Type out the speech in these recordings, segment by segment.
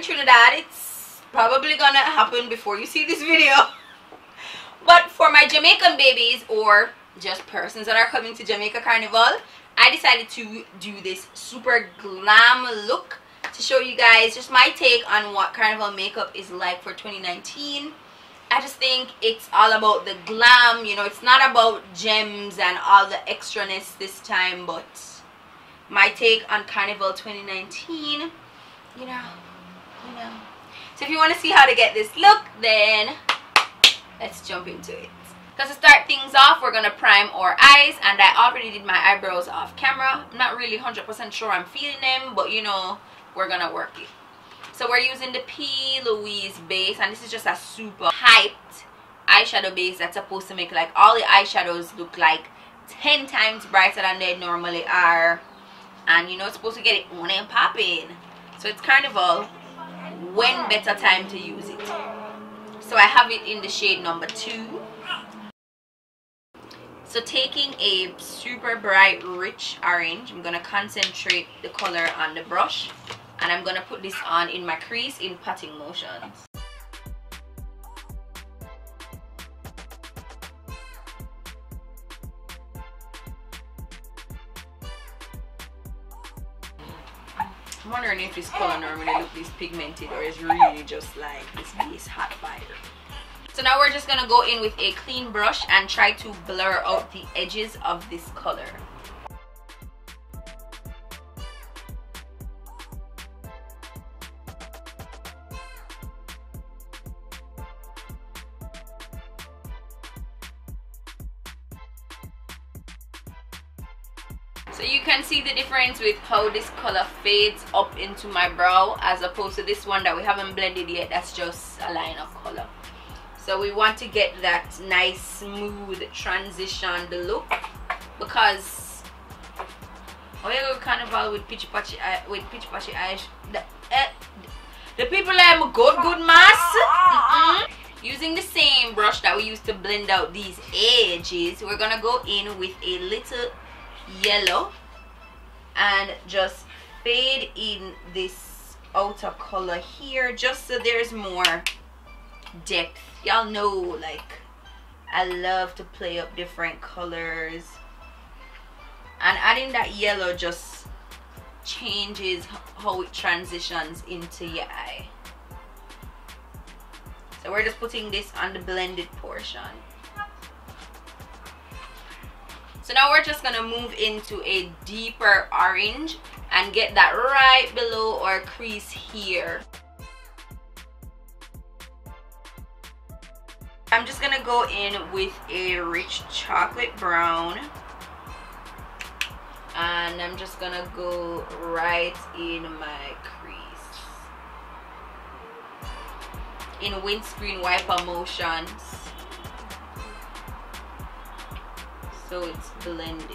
Trinidad. It's probably gonna happen before you see this video. But for my Jamaican babies or just persons that are coming to Jamaica Carnival, I decided to do this super glam look to show you guys just my take on what Carnival makeup is like for 2019. I just think it's all about the glam, you know, it's not about gems and all the extraness this time, but my take on Carnival 2019, you know. So if you want to see how to get this look, then let's jump into it. Because to start things off, we're going to prime our eyes, and I already did my eyebrows off camera. I'm not really 100% sure I'm feeling them, but you know, we're going to work it. So we're using the P.Louise Base, and this is just a super hyped eyeshadow base that's supposed to make like all the eyeshadows look like 10 times brighter than they normally are. And you know, it's supposed to get it on and popping. So it's Carnival. When better time to use it? So I have it in the shade number 2. So taking a super bright rich orange, I'm going to concentrate the color on the brush, and I'm going to put this on in my crease in patting motions. I'm wondering if this color normally look this pigmented or is really just like this base hot fire. So now we're just gonna go in with a clean brush and try to blur out the edges of this color. So you can see the difference with how this color fades up into my brow as opposed to this one that we haven't blended yet. That's just a line of color. So we want to get that nice smooth transition the look, because oh, you go Carnival with pitchy patchy eyes. The people are good mass. Using the same brush that we used to blend out these edges, we're gonna go in with a little yellow and just fade in this outer color here, just so there's more depth. Y'all know, like, I love to play up different colors, and adding that yellow just changes how it transitions into your eye. So we're just putting this on the blended portion. So now we're just gonna move into a deeper orange and get that right below our crease here. I'm just gonna go in with a rich chocolate brown, and I'm just gonna go right in my crease in windscreen wiper motions, so it's blended.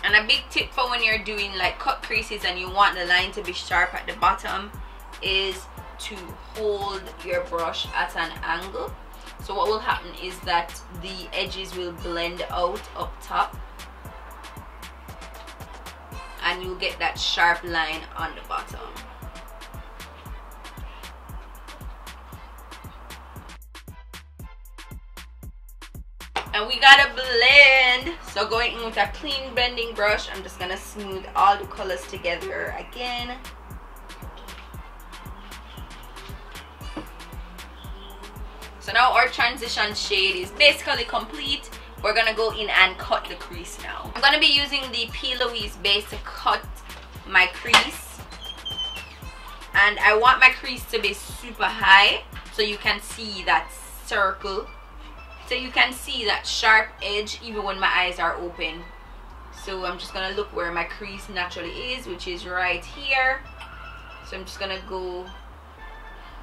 And a big tip for when you're doing like cut creases and you want the line to be sharp at the bottom is to hold your brush at an angle. So what will happen is that the edges will blend out up top and you'll get that sharp line on the bottom. And we gotta blend, so going in with a clean blending brush, I'm just gonna smooth all the colors together again. So now our transition shade is basically complete. We're gonna go in and cut the crease now. I'm gonna be using the P.Louise Base to cut my crease, and I want my crease to be super high so you can see that circle. So you can see that sharp edge even when my eyes are open. So I'm just gonna look where my crease naturally is, which is right here. So I'm just gonna go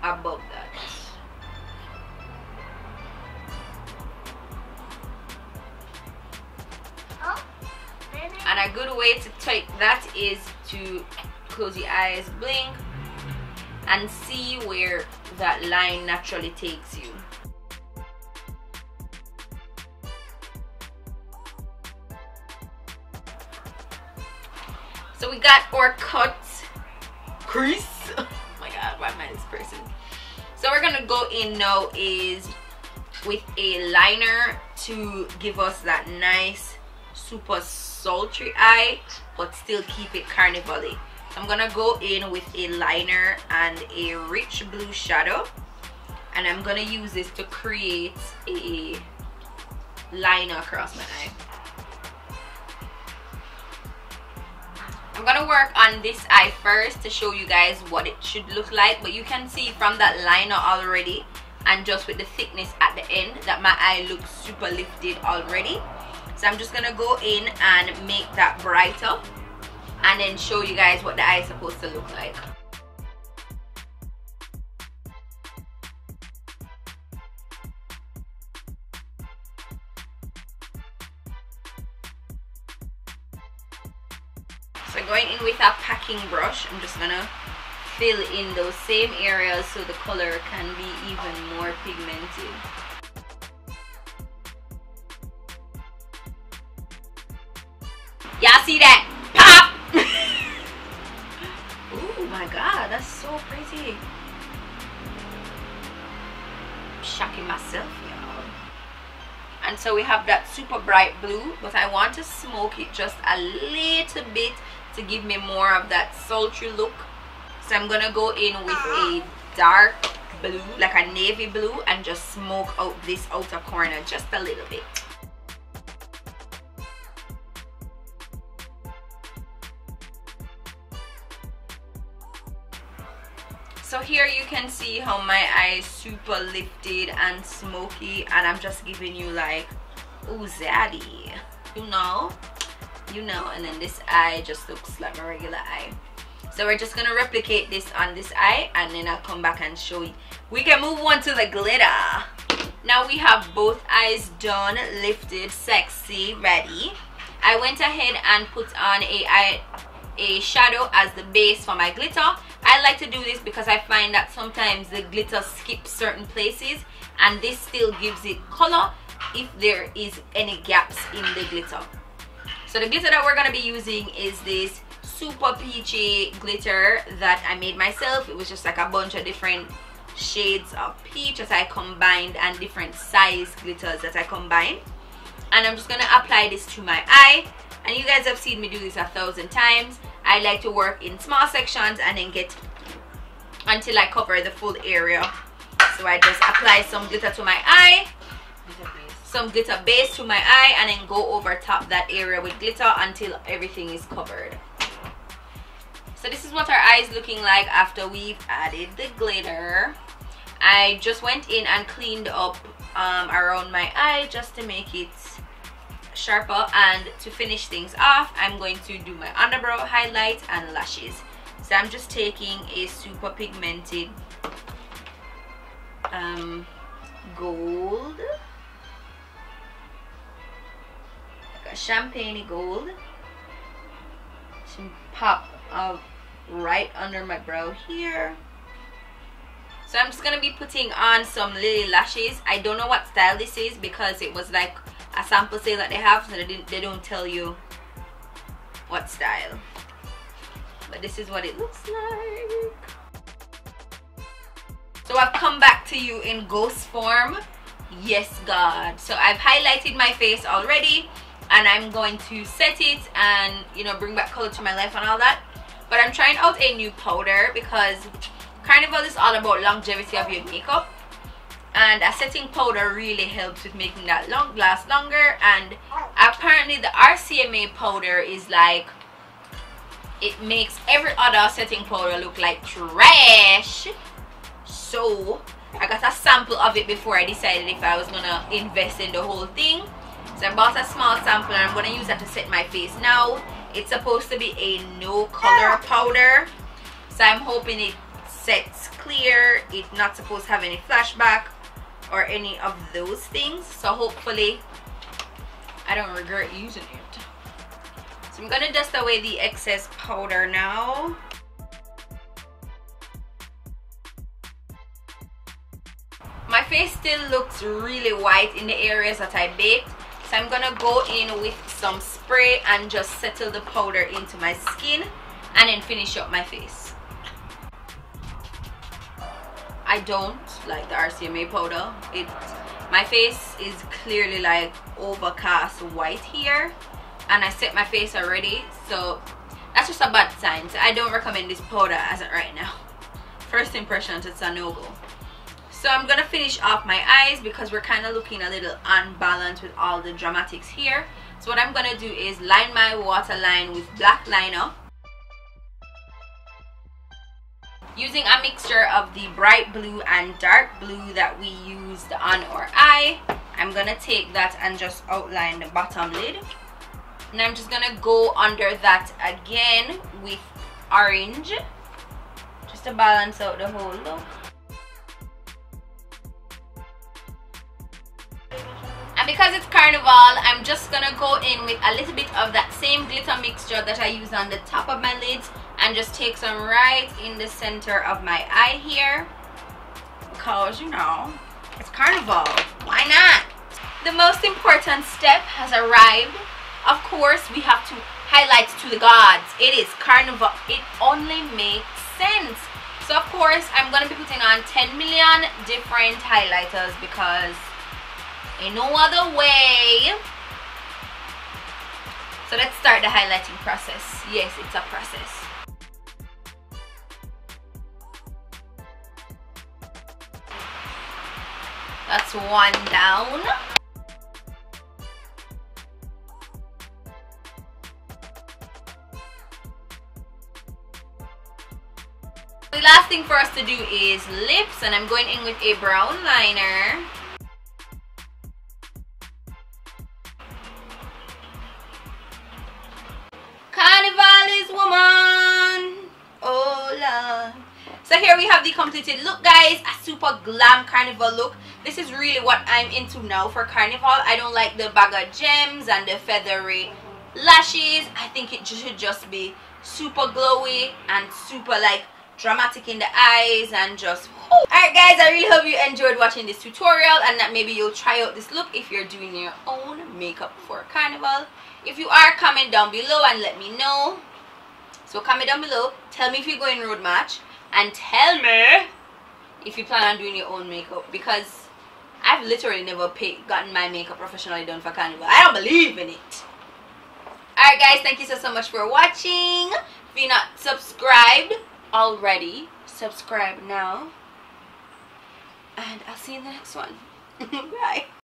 above that. And a good way to take that is to close your eyes, blink, and see where that line naturally takes you. So we got our cut crease. Oh my god, why am I this person? So we're gonna go in now is with a liner to give us that nice super sultry eye but still keep it carnival-y. So I'm gonna go in with a liner and a rich blue shadow, and I'm gonna use this to create a line across my eye. I'm gonna work on this eye first to show you guys what it should look like, but you can see from that liner already and just with the thickness at the end that my eye looks super lifted already. So I'm just gonna go in and make that brighter and then show you guys what the eye is supposed to look like. So going in with a packing brush, I'm just gonna fill in those same areas so the color can be even more pigmented. Y'all see that? Pop! Oh my god, that's so pretty. I'm shocking myself, y'all. And so we have that super bright blue, but I want to smoke it just a little bit to give me more of that sultry look. So I'm gonna go in with a dark blue, like a navy blue, and just smoke out this outer corner just a little bit. So here you can see how my eye is super lifted and smoky, and I'm just giving you like, ooh, zaddy, you know, and then this eye just looks like my regular eye. So we're just gonna replicate this on this eye, and then I'll come back and show you. We can move on to the glitter. Now we have both eyes done, lifted, sexy, ready. I went ahead and put on a shadow as the base for my glitter. I like to do this because I find that sometimes the glitter skips certain places, and this still gives it color if there is any gaps in the glitter. So the glitter that we're going to be using is this super peachy glitter that I made myself. It was just like a bunch of different shades of peach that I combined and different size glitters that I combined. And I'm just going to apply this to my eye. And you guys have seen me do this 1,000 times. I like to work in small sections and then get until I cover the full area. So I just apply some glitter to my eye, some glitter base to my eye, and then go over top that area with glitter until everything is covered. So this is what our eye is looking like after we've added the glitter. I just went in and cleaned up around my eye just to make it sharper, and to finish things off I'm going to do my underbrow highlight and lashes. So I'm just taking a super pigmented gold, like a champagne gold, some pop of right under my brow here. So I'm just gonna be putting on some lily lashes. I don't know what style this is because it was like a sample sale that they have, so they don't tell you what style, but this is what it looks like. So I've come back to you in ghost form. Yes God. So I've highlighted my face already, and I'm going to set it and, you know, bring back color to my life and all that. But I'm trying out a new powder because Carnival is all about longevity of your makeup, and a setting powder really helps with making that last longer. And apparently the RCMA powder is like, it makes every other setting powder look like trash. So I got a sample of it before I decided if I was gonna invest in the whole thing. So I bought a small sample and I'm gonna use that to set my face. Now it's supposed to be a no color powder, so I'm hoping it sets clear. It's not supposed to have any flashback or any of those things, so hopefully I don't regret using it. So I'm gonna dust away the excess powder now. My face still looks really white in the areas that I baked, So I'm gonna go in with some spray and just settle the powder into my skin and then finish up my face. I don't like the RCMA powder. My face is clearly like overcast white here, and I set my face already, so that's just a bad sign. So I don't recommend this powder as of right now. First impressions, it's a no-go. So I'm gonna finish off my eyes because we're kind of looking a little unbalanced with all the dramatics here. So what I'm gonna do is line my waterline with black liner using a mixture of the bright blue and dark blue that we used on our eye. I'm gonna take that and just outline the bottom lid, and I'm just gonna go under that again with orange just to balance out the whole look. And because it's Carnival, I'm just gonna go in with a little bit of that same glitter mixture that I used on the top of my lids and just take some right in the center of my eye here, because you know, it's Carnival, why not? The most important step has arrived. Of course, we have to highlight to the gods. It is Carnival, it only makes sense. So of course, I'm gonna be putting on 10 million different highlighters because ain't no other way. So let's start the highlighting process. Yes, it's a process. That's one down. The last thing for us to do is lips, and I'm going in with a brown liner. Carnival is woman, oh Lord. So here we have the completed look, guys. A super glam Carnival look. This is really what I'm into now for Carnival. I don't like the bag of gems and the feathery lashes. I think it should just be super glowy and super like dramatic in the eyes and just alright guys, I really hope you enjoyed watching this tutorial and that maybe you'll try out this look if you're doing your own makeup for Carnival. If you are, comment down below and let me know. So comment down below, tell me if you're going road match, and tell me if you plan on doing your own makeup, because I've literally never gotten my makeup professionally done for Carnival. I don't believe in it. Alright guys, thank you so much for watching. If you're not subscribed already, subscribe now, and I'll see you in the next one. Bye.